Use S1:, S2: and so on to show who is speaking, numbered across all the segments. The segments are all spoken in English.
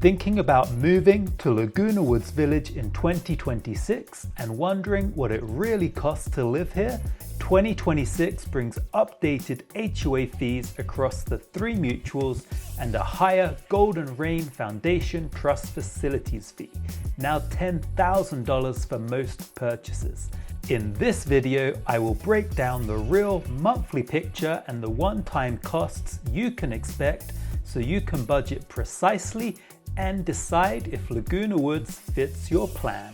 S1: Thinking about moving to Laguna Woods Village in 2026 and wondering what it really costs to live here? 2026 brings updated HOA fees across the 3 mutuals and a higher Golden Rain Foundation Trust Facilities Fee, now $10,000 for most purchases. In this video, I will break down the real monthly picture and the one-time costs you can expect so you can budget precisely and decide if Laguna Woods fits your plan.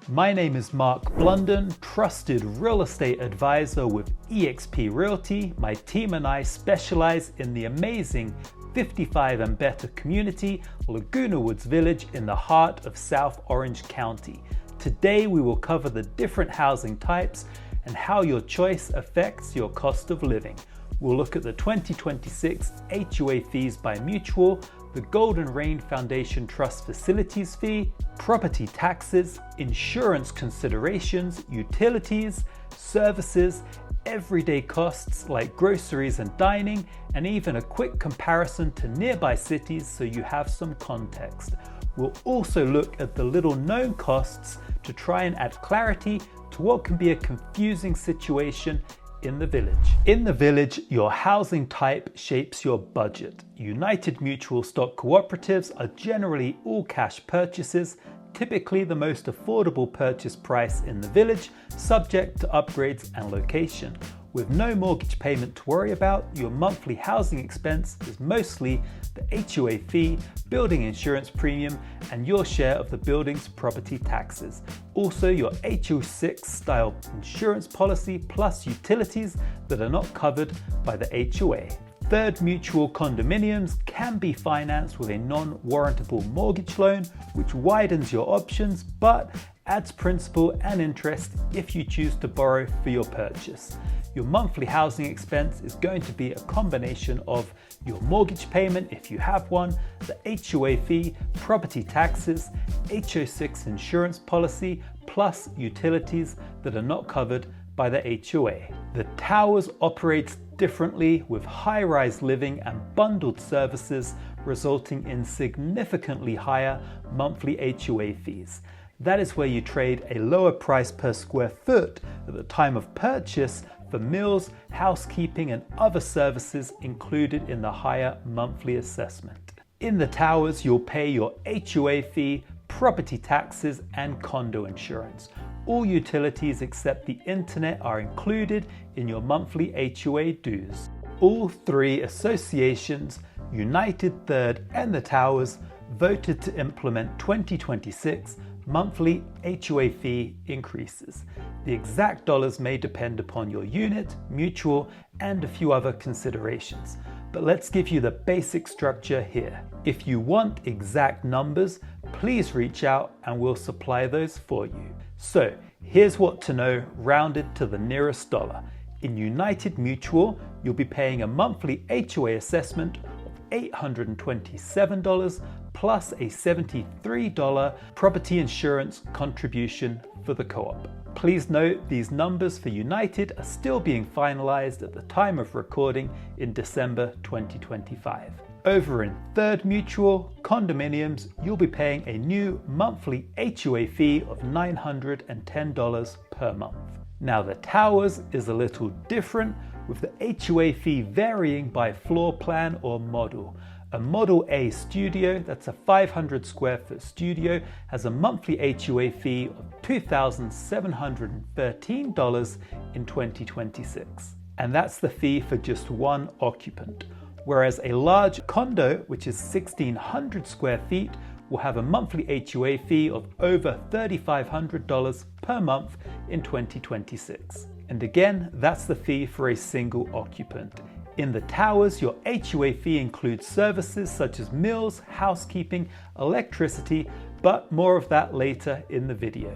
S1: My name is Mark Blunden, trusted real estate advisor with eXp Realty. My team and I specialize in the amazing 55 and better community, Laguna Woods Village in the heart of South Orange County. Today we will cover the different housing types and how your choice affects your cost of living. We'll look at the 2026 HOA fees by mutual, the Golden Rain Foundation Trust Facilities Fee, property taxes, insurance considerations, utilities, services, everyday costs like groceries and dining, and even a quick comparison to nearby cities so you have some context. We'll also look at the little known costs to try and add clarity to what can be a confusing situation in the village. In the village, your housing type shapes your budget. United Mutual stock cooperatives are generally all cash purchases, typically the most affordable purchase price in the village, subject to upgrades and location. With no mortgage payment to worry about, your monthly housing expense is mostly the HOA fee, building insurance premium, and your share of the building's property taxes. Also, your HO6 style insurance policy plus utilities that are not covered by the HOA. Third mutual condominiums can be financed with a non-warrantable mortgage loan, which widens your options but adds principal and interest if you choose to borrow for your purchase. Your monthly housing expense is going to be a combination of your mortgage payment if you have one, the HOA fee, property taxes, HO6 insurance policy, plus utilities that are not covered by the HOA. The towers operate differently with high-rise living and bundled services, resulting in significantly higher monthly HOA fees. That is where you trade a lower price per square foot at the time of purchase for meals, housekeeping, and other services included in the higher monthly assessment. In the towers, you'll pay your HOA fee, property taxes, and condo insurance. All utilities except the internet are included in your monthly HOA dues. All 3 associations, United, Third, and the Towers, voted to implement 2026 monthly HOA fee increases. The exact dollars may depend upon your unit, mutual, and a few other considerations. But let's give you the basic structure here. If you want exact numbers, please reach out and we'll supply those for you. So here's what to know rounded to the nearest dollar. In United Mutual, you'll be paying a monthly HOA assessment of $827 plus a $73 property insurance contribution for the co-op. Please note these numbers for United are still being finalized at the time of recording in December 2025. Over in Third Mutual condominiums, you'll be paying a new monthly HOA fee of $910 per month. Now the Towers is a little different, with the HOA fee varying by floor plan or model. A Model A studio, that's a 500 square foot studio, has a monthly HOA fee of $2,713 in 2026. And that's the fee for just one occupant. Whereas a large condo, which is 1,600 square feet, will have a monthly HOA fee of over $3,500 per month in 2026. And again, that's the fee for a single occupant. In the Towers, your HOA fee includes services such as meals, housekeeping, electricity, but more of that later in the video.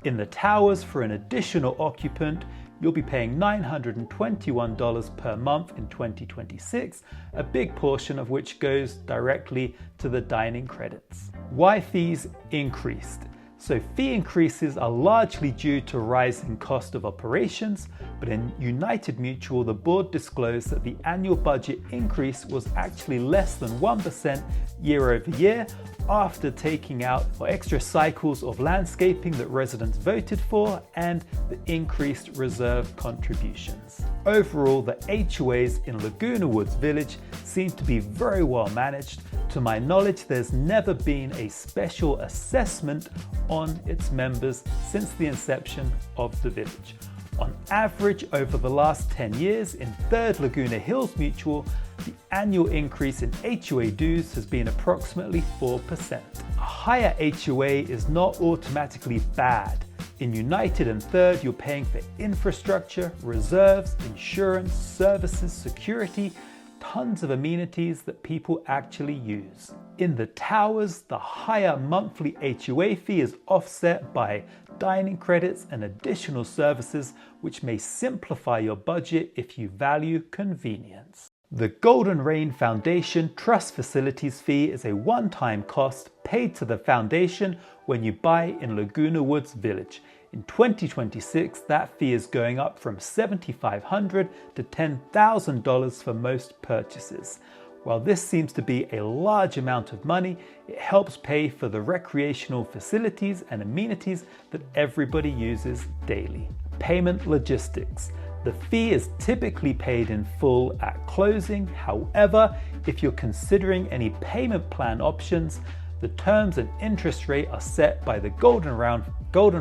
S1: In the Towers, for an additional occupant, you'll be paying $921 per month in 2026, a big portion of which goes directly to the dining credits. Why fees increased? So fee increases are largely due to rising cost of operations, but in United Mutual, the board disclosed that the annual budget increase was actually less than 1% year over year after taking out extra cycles of landscaping that residents voted for and the increased reserve contributions. Overall, the HOAs in Laguna Woods Village seem to be very well managed. To my knowledge, there's never been a special assessment on its members since the inception of the village. On average, over the last 10 years, in 3rd Laguna Hills Mutual, the annual increase in HOA dues has been approximately 4%. A higher HOA is not automatically bad. In United and 3rd, you're paying for infrastructure, reserves, insurance, services, security, tons of amenities that people actually use. In the towers, the higher monthly HOA fee is offset by dining credits and additional services, which may simplify your budget if you value convenience. The Golden Rain Foundation Trust Facilities Fee is a one-time cost paid to the foundation when you buy in Laguna Woods Village. In 2026, that fee is going up from $7,500 to $10,000 for most purchases. While this seems to be a large amount of money, it helps pay for the recreational facilities and amenities that everybody uses daily. Payment logistics. The fee is typically paid in full at closing. However, if you're considering any payment plan options, the terms and interest rate are set by the Golden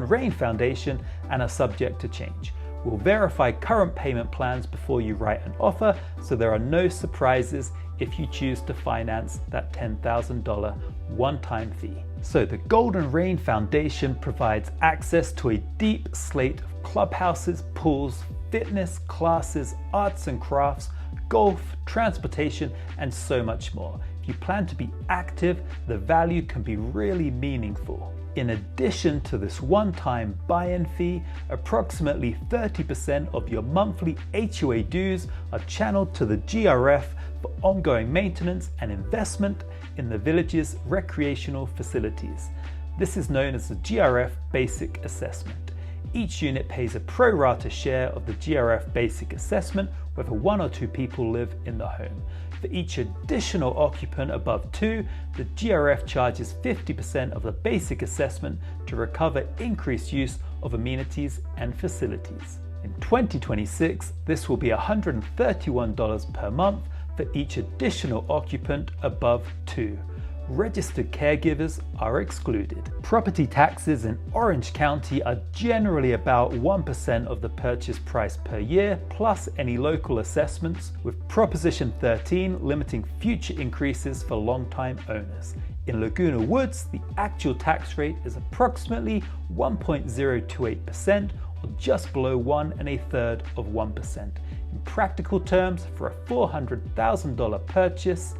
S1: Rain Foundation and are subject to change. We'll verify current payment plans before you write an offer, so there are no surprises if you choose to finance that $10,000 one-time fee. So the Golden Rain Foundation provides access to a deep slate of clubhouses, pools, fitness, classes, arts and crafts, golf, transportation, and so much more. If you plan to be active, the value can be really meaningful. In addition to this one-time buy-in fee, approximately 30% of your monthly HOA dues are channeled to the GRF for ongoing maintenance and investment in the village's recreational facilities. This is known as the GRF Basic Assessment. Each unit pays a pro rata share of the GRF Basic Assessment, whether 1 or 2 people live in the home. For each additional occupant above 2, the GRF charges 50% of the basic assessment to recover increased use of amenities and facilities. In 2026, this will be $131 per month for each additional occupant above 2. Registered caregivers are excluded. Property taxes in Orange County are generally about 1% of the purchase price per year, plus any local assessments, with Proposition 13 limiting future increases for long-time owners. In Laguna Woods, the actual tax rate is approximately 1.028%, or just below 1 1/3 of 1%. In practical terms, for a $400,000 purchase,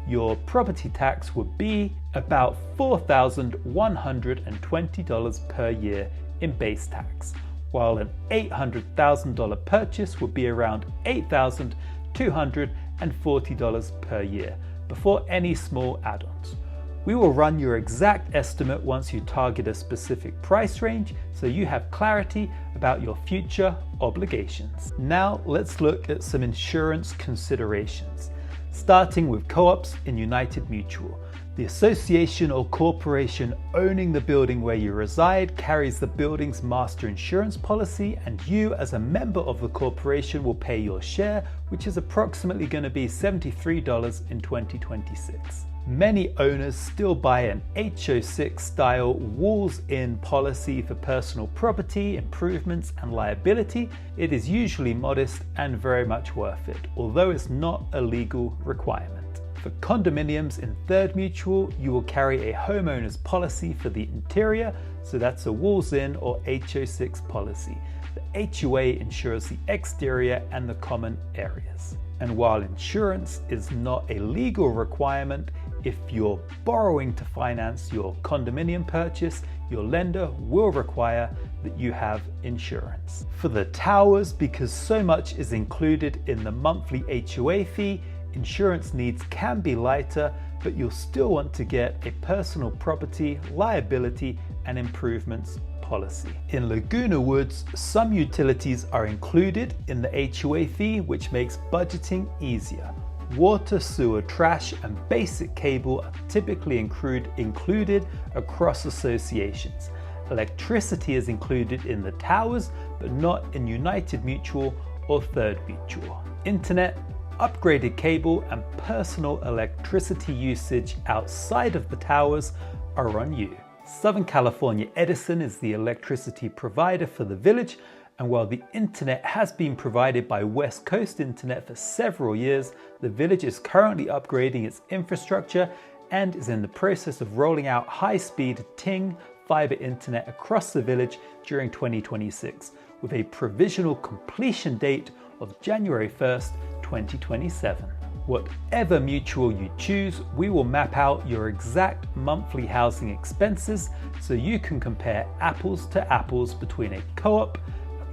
S1: your property tax would be about $4,120 per year in base tax, while an $800,000 purchase would be around $8,240 per year before any small add-ons. We will run your exact estimate once you target a specific price range, so you have clarity about your future obligations. Now let's look at some insurance considerations. Starting with co-ops in United Mutual. The association or corporation owning the building where you reside carries the building's master insurance policy, and you as a member of the corporation will pay your share, which is approximately going to be $73 in 2026. Many owners still buy an HO6 style walls-in policy for personal property, improvements and liability. It is usually modest and very much worth it, although it's not a legal requirement. For condominiums in 3rd Mutual, you will carry a homeowner's policy for the interior, so that's a walls-in or HO6 policy. The HOA insures the exterior and the common areas. And while insurance is not a legal requirement, if you're borrowing to finance your condominium purchase, your lender will require that you have insurance. For the towers, because so much is included in the monthly HOA fee, insurance needs can be lighter, but you'll still want to get a personal property, liability, and improvements policy. In Laguna Woods, some utilities are included in the HOA fee, which makes budgeting easier. Water, sewer, trash, and basic cable are typically included across associations. Electricity is included in the towers, but not in United Mutual or Third Mutual. Internet, upgraded cable, and personal electricity usage outside of the towers are on you. Southern California Edison is the electricity provider for the village, and while the internet has been provided by West Coast Internet for several years, the village is currently upgrading its infrastructure and is in the process of rolling out high-speed Ting fiber internet across the village during 2026, with a provisional completion date of January 1st, 2027. Whatever mutual you choose, we will map out your exact monthly housing expenses so you can compare apples to apples between a co-op, a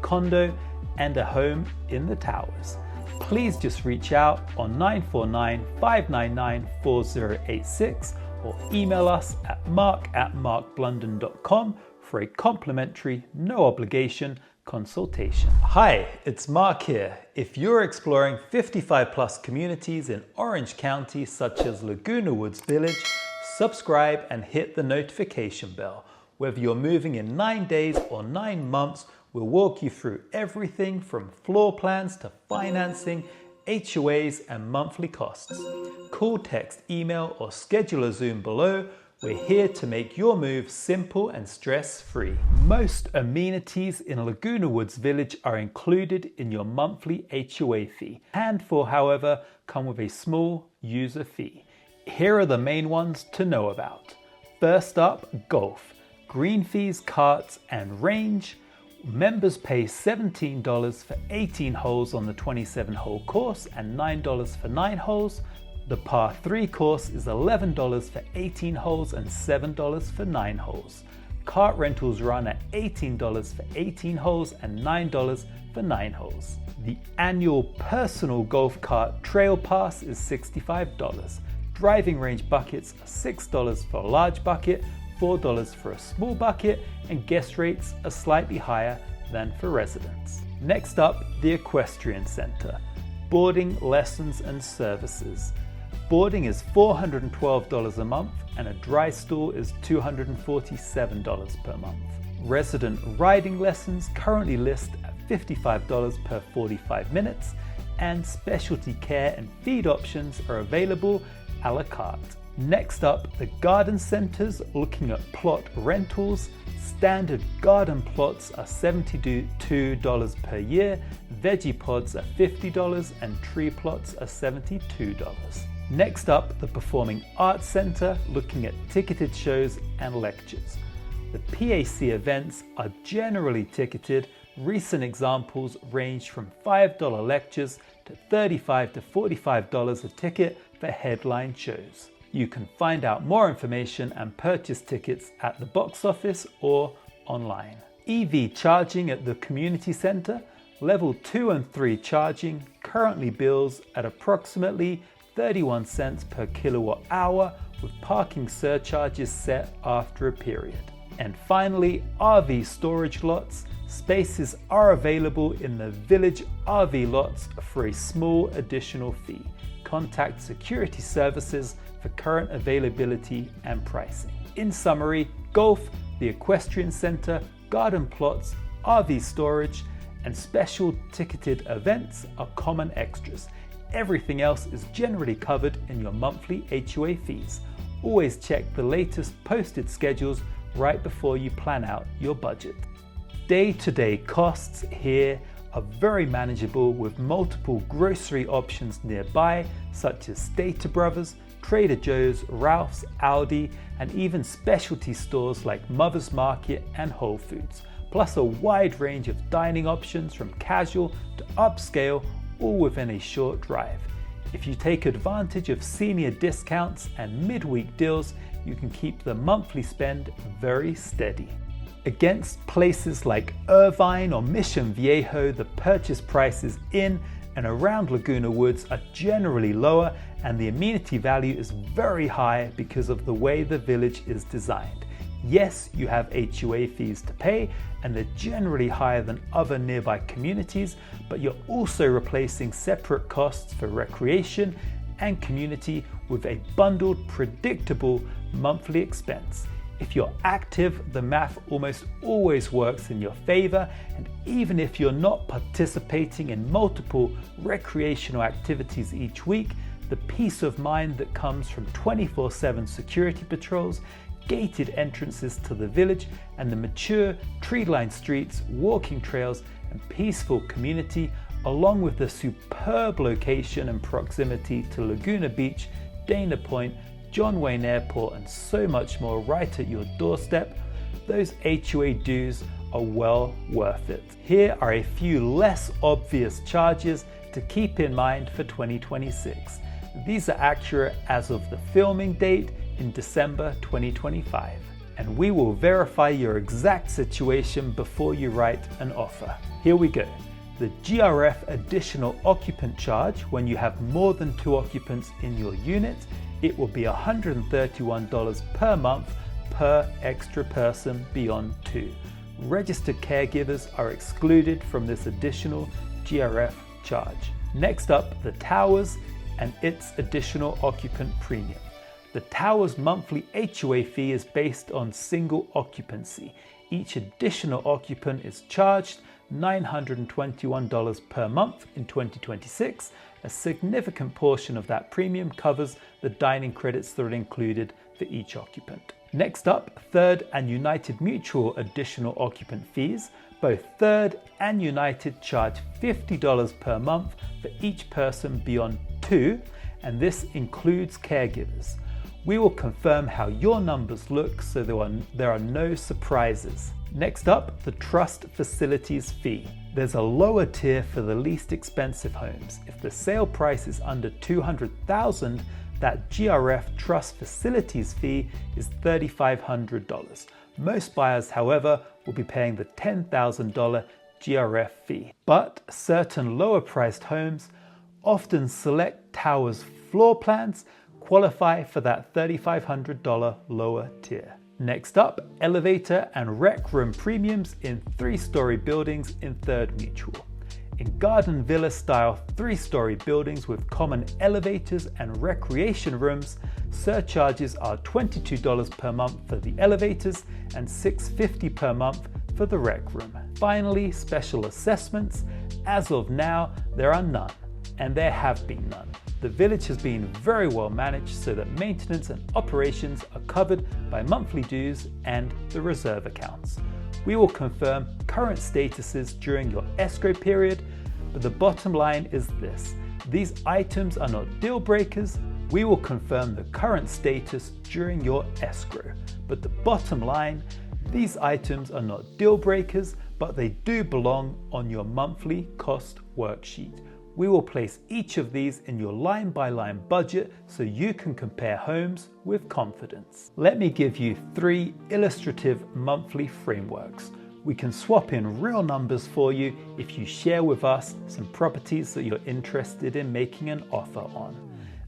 S1: condo, and a home in the towers. Please just reach out on 949-599-4086 or email us at mark@markblunden.com for a complimentary, no obligation consultation. Hi, it's Mark here. If you're exploring 55+ communities in Orange County, such as Laguna Woods Village, subscribe and hit the notification bell. Whether you're moving in 9 days or 9 months, we'll walk you through everything from floor plans to financing, HOAs, and monthly costs. Call, text, email, or schedule a Zoom below. We're here to make your move simple and stress-free. Most amenities in Laguna Woods Village are included in your monthly HOA fee. A handful, however, come with a small user fee. Here are the main ones to know about. First up, golf. Green fees, carts, and range. Members pay $17 for 18 holes on the 27-hole course and $9 for 9 holes. The par 3 course is $11 for 18 holes and $7 for 9 holes. Cart rentals run at $18 for 18 holes and $9 for 9 holes. The annual personal golf cart trail pass is $65. Driving range buckets are $6 for a large bucket, $4 for a small bucket, and guest rates are slightly higher than for residents. Next up, the Equestrian Center. Boarding, lessons, and services. Boarding is $412 a month and a dry stool is $247 per month. Resident riding lessons currently list at $55 per 45 minutes, and specialty care and feed options are available a la carte. Next up, the garden centers. Looking at plot rentals, standard garden plots are $72 per year, veggie pods are $50, and tree plots are $72. Next up, the Performing Arts Center, looking at ticketed shows and lectures. The PAC events are generally ticketed. Recent examples range from $5 lectures to $35 to $45 a ticket for headline shows. You can find out more information and purchase tickets at the box office or online. EV charging at the community center. Level 2 and 3 charging currently bills at approximately 31 cents per kilowatt hour, with parking surcharges set after a period. And finally, RV storage lots. Spaces are available in the village RV lots for a small additional fee. Contact security services for current availability and pricing. In summary, golf, the Equestrian Center, garden plots, RV storage, and special ticketed events are common extras. Everything else is generally covered in your monthly HOA fees. Always check the latest posted schedules right before you plan out your budget. Day-to-day costs here are very manageable, with multiple grocery options nearby, such as Stater Brothers, Trader Joe's, Ralph's, Aldi, and even specialty stores like Mother's Market and Whole Foods, plus a wide range of dining options from casual to upscale, all within a short drive. If you take advantage of senior discounts and midweek deals, you can keep the monthly spend very steady. Against places like Irvine or Mission Viejo, the purchase price is in and around Laguna Woods are generally lower, and the amenity value is very high because of the way the village is designed. Yes, you have HOA fees to pay, and they're generally higher than other nearby communities, but you're also replacing separate costs for recreation and community with a bundled, predictable monthly expense. If you're active, the math almost always works in your favor, and even if you're not participating in multiple recreational activities each week, the peace of mind that comes from 24/7 security patrols, gated entrances to the village, and the mature tree-lined streets, walking trails, and peaceful community, along with the superb location and proximity to Laguna Beach, Dana Point, John Wayne Airport, and so much more right at your doorstep, those HOA dues are well worth it. Here are a few less obvious charges to keep in mind for 2026. These are accurate as of the filming date in December 2025, and we will verify your exact situation before you write an offer. Here we go. The GRF additional occupant charge when you have more than 2 occupants in your unit, it will be $131 per month per extra person beyond 2. Registered caregivers are excluded from this additional GRF charge. Next up, the towers and its additional occupant premium. The tower's monthly HOA fee is based on single occupancy. Each additional occupant is charged $921 per month in 2026. A significant portion of that premium covers the dining credits that are included for each occupant. Next up, Third and United Mutual additional occupant fees. Both Third and United charge $50 per month for each person beyond 2, and this includes caregivers. We will confirm how your numbers look so there are no surprises. Next up, the Trust Facilities Fee. There's a lower tier for the least expensive homes. If the sale price is under $200,000, that GRF Trust Facilities Fee is $3,500. Most buyers, however, will be paying the $10,000 GRF fee. But certain lower priced homes, often select towers floor plans, qualify for that $3,500 lower tier. Next up, elevator and rec room premiums in 3-story buildings in Third Mutual. In garden villa style 3-story buildings with common elevators and recreation rooms, surcharges are $22 per month for the elevators and $650 per month for the rec room. Finally, special assessments. As of now, there are none, and there have been none. The village has been very well managed so that maintenance and operations are covered by monthly dues and the reserve accounts. We will confirm current statuses during your escrow period, but the bottom line is this. These items are not deal breakers. We will confirm the current status during your escrow, but the bottom line, these items are not deal breakers, but they do belong on your monthly cost worksheet. We will place each of these in your line-by-line budget so you can compare homes with confidence. Let me give you 3 illustrative monthly frameworks. We can swap in real numbers for you if you share with us some properties that you're interested in making an offer on.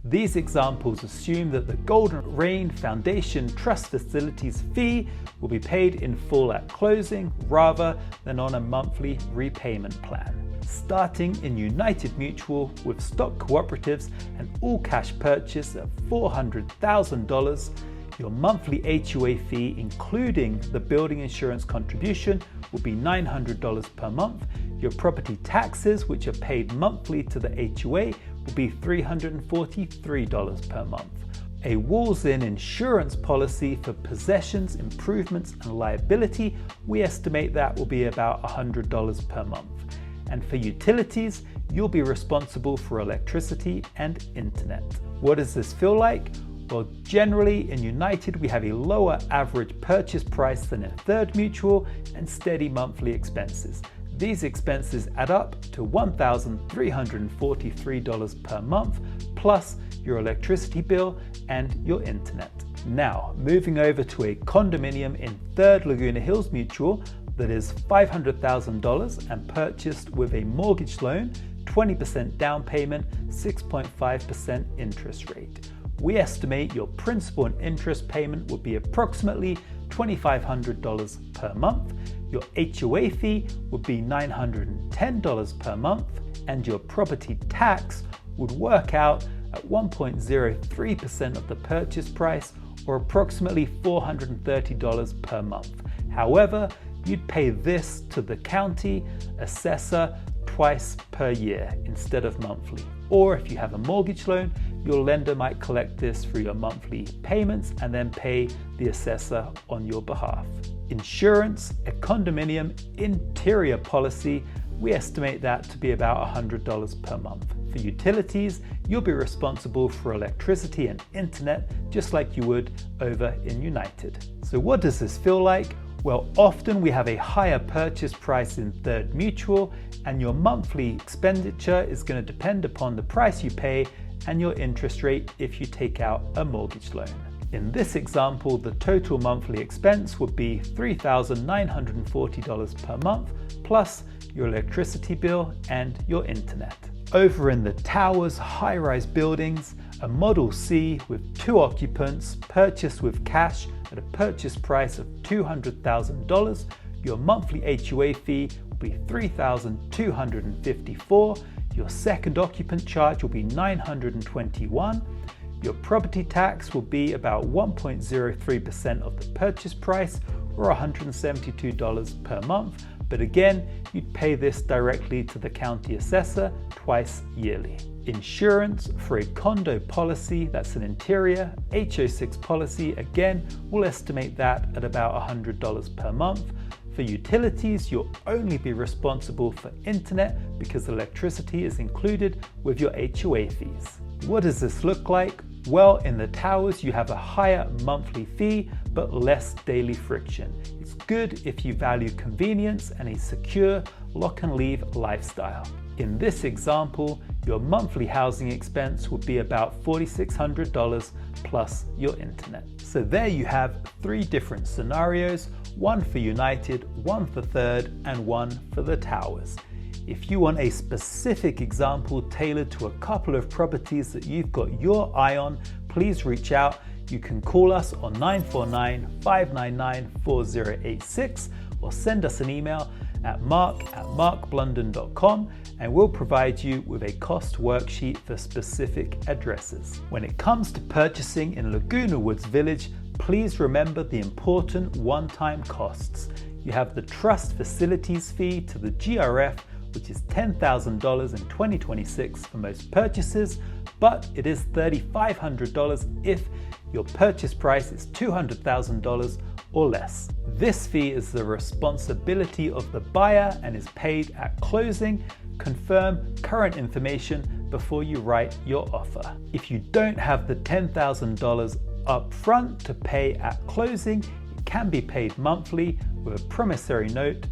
S1: These examples assume that the Golden Rain Foundation Trust Facilities Fee will be paid in full at closing rather than on a monthly repayment plan. Starting in United Mutual with stock cooperatives and all cash purchase of $400,000, your monthly HOA fee, including the building insurance contribution, will be $900 per month. Your property taxes, which are paid monthly to the HOA, will be $343 per month. A walls-in insurance policy for possessions, improvements, and liability, we estimate that will be about $100 per month. And for utilities, you'll be responsible for electricity and internet. What does this feel like? Well, generally in United, we have a lower average purchase price than in Third Mutual and steady monthly expenses. These expenses add up to $1,343 per month, plus your electricity bill and your internet. Now, moving over to a condominium in Third Laguna Hills Mutual that is $500,000 and purchased with a mortgage loan, 20% down payment, 6.5% interest rate. We estimate your principal and interest payment will be approximately $2,500 per month. Your HOA fee would be $910 per month, and your property tax would work out at 1.03% of the purchase price, or approximately $430 per month. However, you'd pay this to the county assessor twice per year instead of monthly. Or if you have a mortgage loan, your lender might collect this through your monthly payments and then pay the assessor on your behalf. Insurance, a condominium interior policy, we estimate that to be about $100 per month. For utilities, you'll be responsible for electricity and internet just like you would over in United. So what does this feel like? Well, often we have a higher purchase price in Third Mutual, and your monthly expenditure is going to depend upon the price you pay and your interest rate if you take out a mortgage loan. In this example, the total monthly expense would be $3,940 per month, plus your electricity bill and your internet. Over in the towers, high-rise buildings, a Model C with 2 occupants purchased with cash at a purchase price of $200,000, your monthly HOA fee will be $3,254, your second occupant charge will be $921, your property tax will be about 1.03% of the purchase price, or $172 per month, but again, you'd pay this directly to the county assessor twice yearly. Insurance for a condo policy that's an interior HO6 policy, again, we'll estimate that at about $100 per month. For utilities, you'll only be responsible for internet because electricity is included with your HOA fees. What does this look like? Well, in the towers, you have a higher monthly fee, but less daily friction. It's good if you value convenience and a secure lock and leave lifestyle. In this example, your monthly housing expense would be about $4,600 plus your internet. So there you have 3 different scenarios, one for United, one for Third, and one for the towers. If you want a specific example tailored to a couple of properties that you've got your eye on, please reach out. You can call us on 949-599-4086 or send us an email at mark@markblunden.com, and we'll provide you with a cost worksheet for specific addresses. When it comes to purchasing in Laguna Woods Village, please remember the important one-time costs. You have the Trust Facilities Fee to the GRF, which is $10,000 in 2026 for most purchases, but it is $3,500 if your purchase price is $200,000 or less. This fee is the responsibility of the buyer and is paid at closing. Confirm current information before you write your offer. If you don't have the $10,000 up front to pay at closing, it can be paid monthly with a promissory note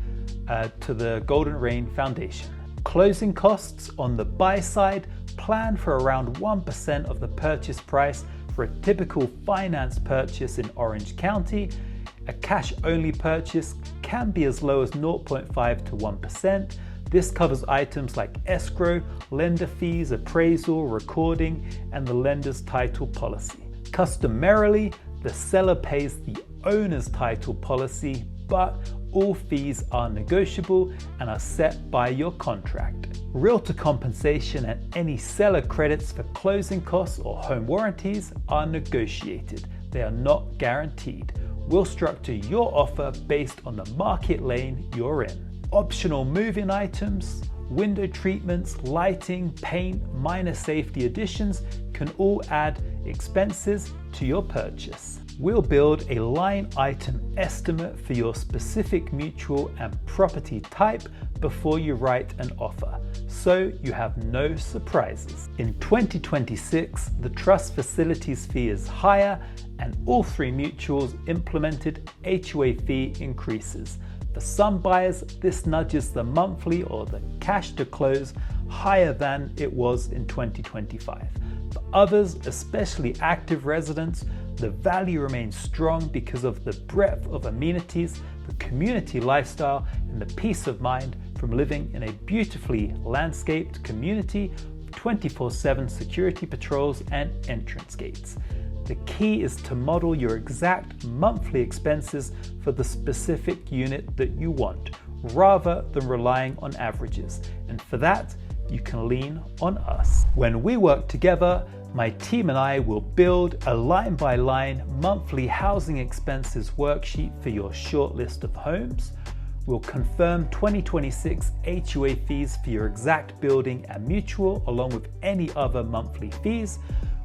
S1: to the Golden Rain Foundation. Closing costs on the buy side, plan for around 1% of the purchase price for a typical finance purchase in Orange County. A cash-only purchase can be as low as 0.5 to 1%. This covers items like escrow, lender fees, appraisal, recording, and the lender's title policy. Customarily, the seller pays the owner's title policy, but all fees are negotiable and are set by your contract. Realtor compensation and any seller credits for closing costs or home warranties are negotiated. They are not guaranteed. We'll structure your offer based on the market lane you're in. Optional move-in items, window treatments, lighting, paint, minor safety additions can all add expenses to your purchase. We'll build a line item estimate for your specific mutual and property type before you write an offer, so you have no surprises. In 2026, the Trust Facilities Fee is higher and all 3 mutuals implemented HOA fee increases. For some buyers, this nudges the monthly or the cash to close higher than it was in 2025. For others, especially active residents, the value remains strong because of the breadth of amenities, the community lifestyle, and the peace of mind from living in a beautifully landscaped community, 24/7 security patrols and entrance gates. The key is to model your exact monthly expenses for the specific unit that you want, rather than relying on averages. And for that, you can lean on us. When we work together, my team and I will build a line-by-line monthly housing expenses worksheet for your short list of homes. We'll confirm 2026 HOA fees for your exact building and mutual, along with any other monthly fees.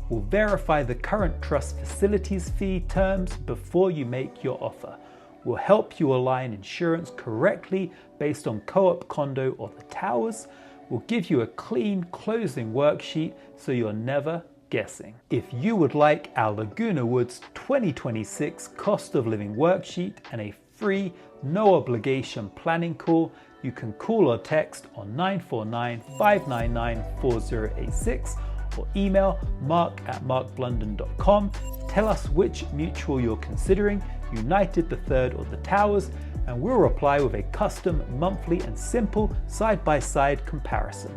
S1: We'll verify the current trust facilities fee terms before you make your offer. We'll help you align insurance correctly based on co-op, condo, or the towers. We'll give you a clean closing worksheet so you're never guessing. If you would like our Laguna Woods 2026 cost of living worksheet and a free, no obligation planning call, you can call or text on 949-599-4086 or email mark@markblunden.com. Tell us which mutual you're considering, United, the Third, or the Towers, and we'll reply with a custom monthly and simple side-by-side comparison.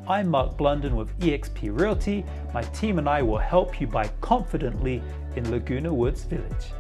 S1: I'm Mark Blunden with eXp Realty. My team and I will help you buy confidently in Laguna Woods Village.